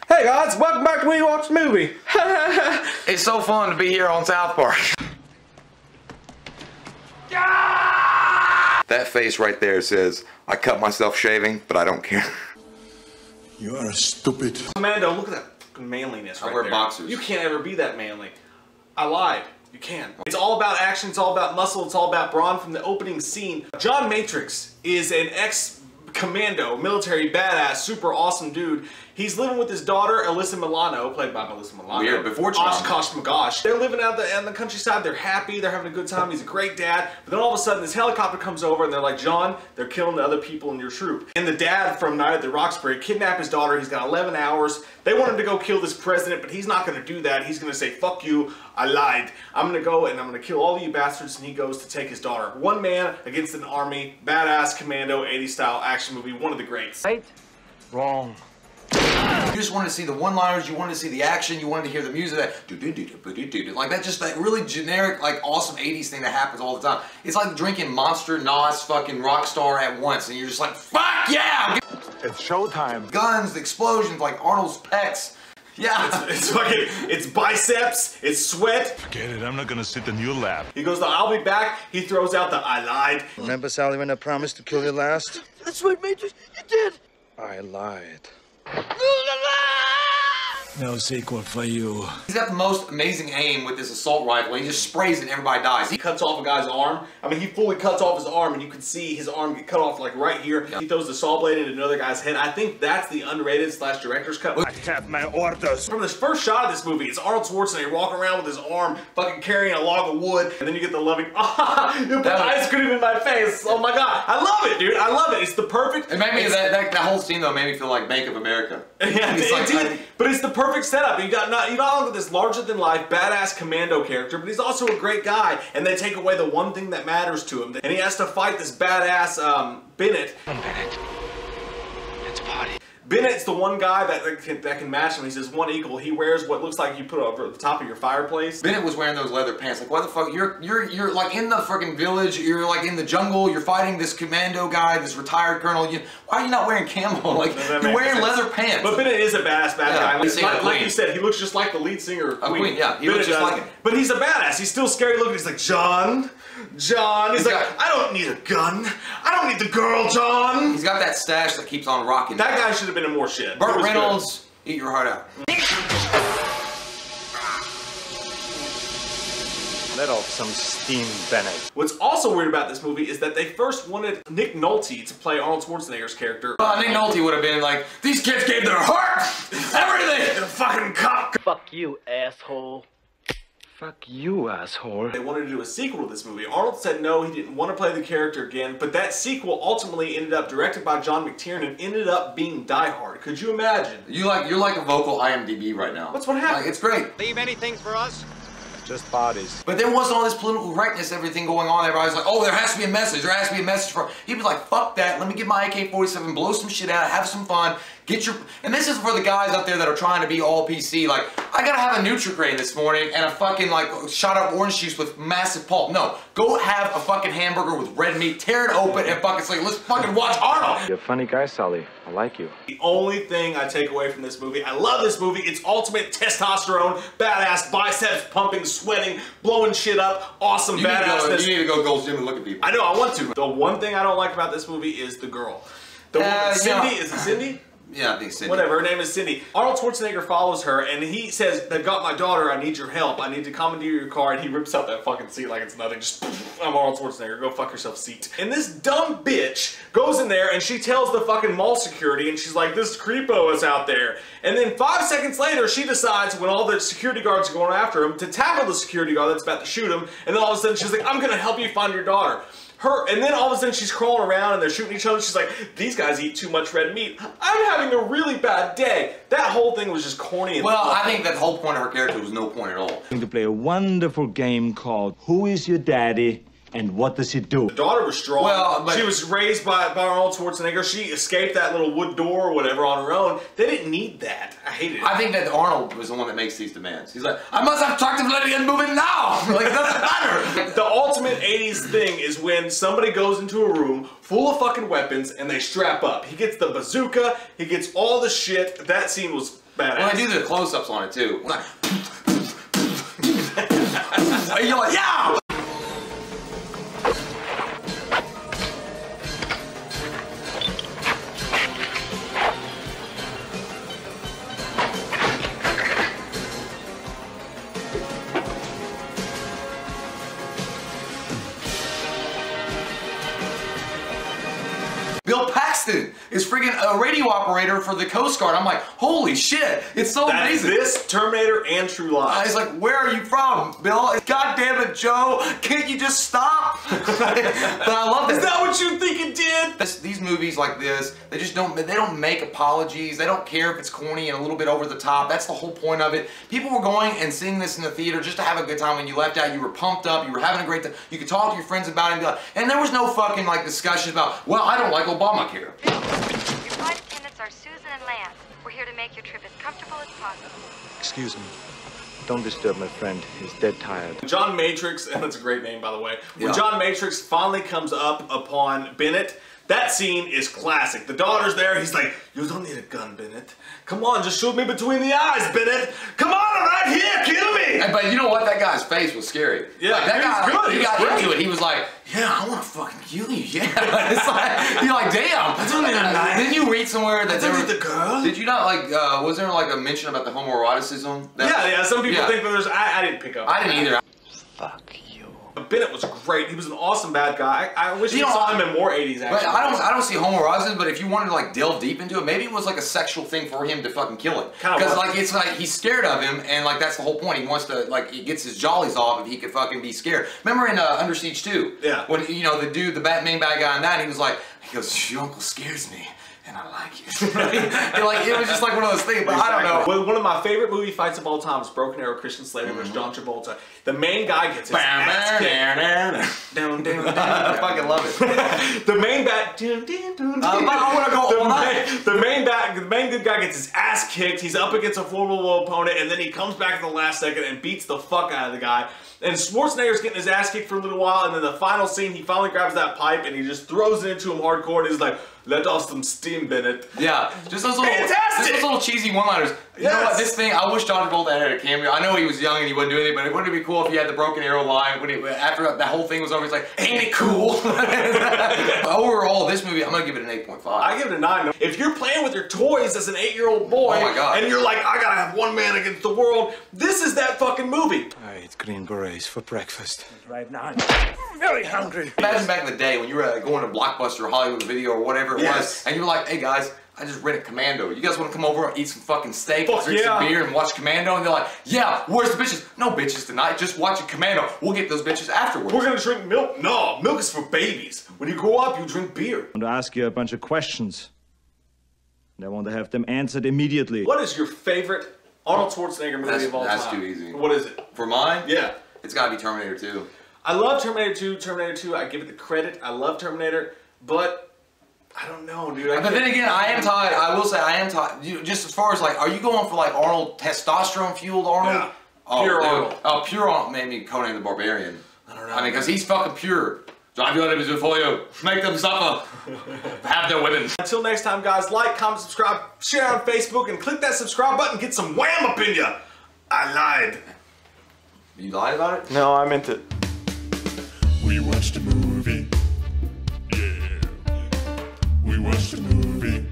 Hey guys, welcome back to WeWatchedAMovie. It's so fun to be here on South Park. That face right there says, I cut myself shaving, but I don't care. You are stupid. Commando, look at that fucking manliness right there. I wear boxers. You can't ever be that manly. I lied. You can. It's all about action, it's all about muscle, it's all about brawn from the opening scene. John Matrix is an ex-commando, military badass, super awesome dude. He's living with his daughter, Alyssa Milano, played by Melissa Milano. Weird, before Oshkosh Magosh. They're living out in the countryside, they're happy, they're having a good time, he's a great dad. But then all of a sudden this helicopter comes over and they're like, John, they're killing the other people in your troop. And the dad from Night at the Roxbury kidnapped his daughter, he's got 11 hours. They want him to go kill this president, but he's not gonna do that. He's gonna say, fuck you, I lied. I'm gonna go and I'm gonna kill all of you bastards, and he goes to take his daughter. One man against an army, badass commando, 80s style action movie, one of the greats. Right? Wrong. You just wanted to see the one-liners, you wanted to see the action, you wanted to hear the music, that like that, just that really generic, like awesome 80s thing that happens all the time. It's like drinking Monster, Nas, fucking Rockstar at once, and you're just like, fuck yeah! It's showtime. Guns, explosions, like Arnold's pecs. Yeah. It's fucking, it's biceps, it's sweat. Forget it, I'm not gonna sit in your lap. He goes to I'll be back, he throws out the I lied. Remember, Sally, when I promised to kill you last? That's right, Major. You did. I lied. No sequel for you. He's got the most amazing aim with this assault rifle. He just sprays it and everybody dies. He cuts off a guy's arm. I mean, he fully cuts off his arm, and you can see his arm get cut off like right here. Yeah. He throws the saw blade into another guy's head. I think that's the unrated / director's cut. I have my orders. From this first shot of this movie, it's Arnold Schwarzenegger walking around with his arm, fucking carrying a log of wood, and then you get the loving, you put ice cream in my face. Oh my god, I love it, dude. I love it. It's the perfect. It made me that whole scene though made me feel like Bank of America. Yeah, it did. But it's the perfect setup. You got not only this larger-than-life, badass commando character, but he's also a great guy, and they take away the one thing that matters to him. And he has to fight this badass, Bennett. Bennett. Let's party. Bennett's the one guy that can match him. He says one equal. He wears what looks like you put over the top of your fireplace. Bennett was wearing those leather pants. Like, what the fuck? You're like in the freaking village. You're like in the jungle. You're fighting this commando guy, this retired colonel. Why are you not wearing camo? Like, you're wearing leather pants. But Bennett is a badass guy. Like you said, he looks just like the lead singer of Queen. Yeah, he looks just like him. But he's a badass. He's still scary looking. He's like, John. He's like, I don't need a gun. I don't need the girl, John. He's got that stash that keeps on rocking. That guy should have been in more shit. Burt Reynolds, eat your heart out. Let off some steam, Bennett. What's also weird about this movie is that they first wanted Nick Nolte to play Arnold Schwarzenegger's character. Nick Nolte would have been like, these kids gave their heart, everything, and a fucking cock. Fuck you, asshole. Fuck you, asshole. They wanted to do a sequel to this movie. Arnold said no, he didn't want to play the character again, but that sequel ultimately ended up directed by John McTiernan, ended up being Die Hard. Could you imagine? You're like a vocal IMDb right now. That's what happened. Like, it's great. Leave anything for us? Just bodies. But there wasn't all this political correctness, everything going on. Everybody's like, oh, there has to be a message. There has to be a message for. He was like, fuck that. Let me get my AK-47, blow some shit out, have some fun, get your. And this is for the guys out there that are trying to be all PC. Like, I gotta have a Nutri-Grain this morning and a fucking like shot of orange juice with massive pulp. No, go have a fucking hamburger with red meat, tear it open, and fucking say, let's fucking watch Arnold. You're a funny guy, Sally. I like you. The only thing I take away from this movie, I love this movie. It's ultimate testosterone, badass, biceps pumping, sweating, blowing shit up, awesome badassness. You need to go Gold's Gym and look at people. I know, I want to. The one thing I don't like about this movie is the girl. The woman, Cindy, is it Cindy? Yeah, I think Cindy. Whatever, her name is Cindy. Arnold Schwarzenegger follows her, and he says, they've got my daughter, I need your help. I need to commandeer your car, and he rips out that fucking seat like it's nothing. Just, I'm Arnold Schwarzenegger, go fuck yourself, seat. And this dumb bitch goes in there, and she tells the fucking mall security, and she's like, this creepo is out there. And then 5 seconds later, she decides, when all the security guards are going after him, to tackle the security guard that's about to shoot him, and then all of a sudden, she's like, I'm gonna help you find your daughter. And then all of a sudden she's crawling around and they're shooting each other. She's like, these guys eat too much red meat. I'm having a really bad day. That whole thing was just corny. Well, I think that the whole point of her character was no point at all. I'm going to play a wonderful game called Who is Your Daddy and What Does He Do? The daughter was strong. Well, but she was raised by Arnold Schwarzenegger. She escaped that little wood door or whatever on her own. They didn't need that. I hated it. I think that Arnold was the one that makes these demands. He's like, I must have attractive lady and move in now. Like, it doesn't matter. The ultimate 80s thing is when somebody goes into a room full of fucking weapons and they strap up. He gets the bazooka. He gets all the shit. That scene was badass. Well, they do the close-ups on it too. Like, you're like, yeah! Bill Paxton is freaking a radio operator for the Coast Guard. I'm like, holy shit, it's so amazing. This, Terminator, and True Lies. He's like, where are you from, Bill? God damn it, Joe, can't you just stop? But I love that. Is that what you think it did? These movies like this, they don't make apologies. They don't care if it's corny and a little bit over the top. That's the whole point of it. People were going and seeing this in the theater just to have a good time. When you left out, you were pumped up, you were having a great time. You could talk to your friends about it and be like, and there was no fucking like discussions about, well, I don't like Obamacare. Your flight attendants are Susan and Lance. We're here to make your trip as comfortable as possible. Excuse me. Don't disturb my friend. He's dead tired. John Matrix, and that's a great name by the way. When Yeah. John Matrix finally comes up upon Bennett, that scene is classic. The daughter's there, he's like, you don't need a gun, Bennett. Come on, just shoot me between the eyes, Bennett. Come on, I'm right here, kill me. But you know what? That guy's face was scary. Yeah, like, that he guy, was good. he He got was great. into it. He was like, yeah, I want to fucking kill you. Yeah. It's like, you're like, damn. I don't need a knife. Didn't you read somewhere that I don't need the girl. Did you not like, was there like a mention about the homoeroticism? Yeah, some people Yeah. think that there's, I didn't pick up. I didn't either. Fuck you. Bennett was great. He was an awesome bad guy. I wish we You know, saw him in more 80s action. But I don't see homoeroticism, but if you wanted to like delve deep into it, maybe it was like a sexual thing for him to fucking kill it. Kinda Because was. like it's like he's scared of him, and like that's the whole point. He wants to like he gets his jollies off if he could fucking be scared. Remember in Under Siege 2? Yeah. When you know the dude, the main bad guy in that, he was like, he goes, your uncle scares me. And I like it. And like it was just like one of those things, but I don't know. Well, one of my favorite movie fights of all time is Broken Arrow Christian Slater versus John Travolta. The main guy gets his ass kicked. Down, down, down. I fucking love it. The main bad. I want to go all night. The main good guy gets his ass kicked. He's up against a formidable opponent, and then he comes back at the last second and beats the fuck out of the guy. And Schwarzenegger's getting his ass kicked for a little while, and then the final scene, he finally grabs that pipe and he just throws it into him hardcore, and he's like, "Let off some steam, Bennett." Yeah, just those little, cheesy one-liners. You know what? This thing, I wish John Travolta had a cameo. I know he was young and he wouldn't do anything, but wouldn't it be cool if he had the Broken Arrow line when after that whole thing was over? He's like, "Ain't it cool?" Overall, this movie, I'm gonna give it an 8.5. I give it a 9. If you're playing with your toys as an 8-year-old boy, Oh my God. and you're like, I gotta have one man against the world, this is that fucking movie. I ate green berets for breakfast. Right now. Very hungry. Imagine back in the day when you were going to Blockbuster or Hollywood Video or whatever it Yes. was, and you were like, "Hey guys, I just rented Commando. You guys want to come over and eat some fucking steak, Fuck drink some yeah. beer, and watch Commando?" And they're like, "Yeah, where's the bitches?" "No bitches tonight. Just watch a Commando. We'll get those bitches afterwards." We're gonna drink milk? No, milk is for babies. When you grow up, you drink beer. I want to ask you a bunch of questions. And I want to have them answered immediately. What is your favorite Arnold Schwarzenegger movie of all time? That's too easy. What is it? For mine, Yeah. it's got to be Terminator 2. I love Terminator 2, Terminator 2, I give it the credit. I love Terminator, but I don't know, dude. But then again, I am tied. I will say I am tied. Just as far as like, are you going for like Arnold, testosterone fueled Arnold? Yeah. Oh, Pure dude. Arnold. Oh, pure Arnold. Maybe Conan the Barbarian. I don't know. I mean, because he's fucking pure. Drive your enemies before you. Make them suffer. Have their women. Until next time, guys, like, comment, subscribe, share on Facebook, and click that subscribe button. Get some wham up in ya. I lied. You lied about it? No, I meant it. We watched a movie. Yeah. We watched a movie.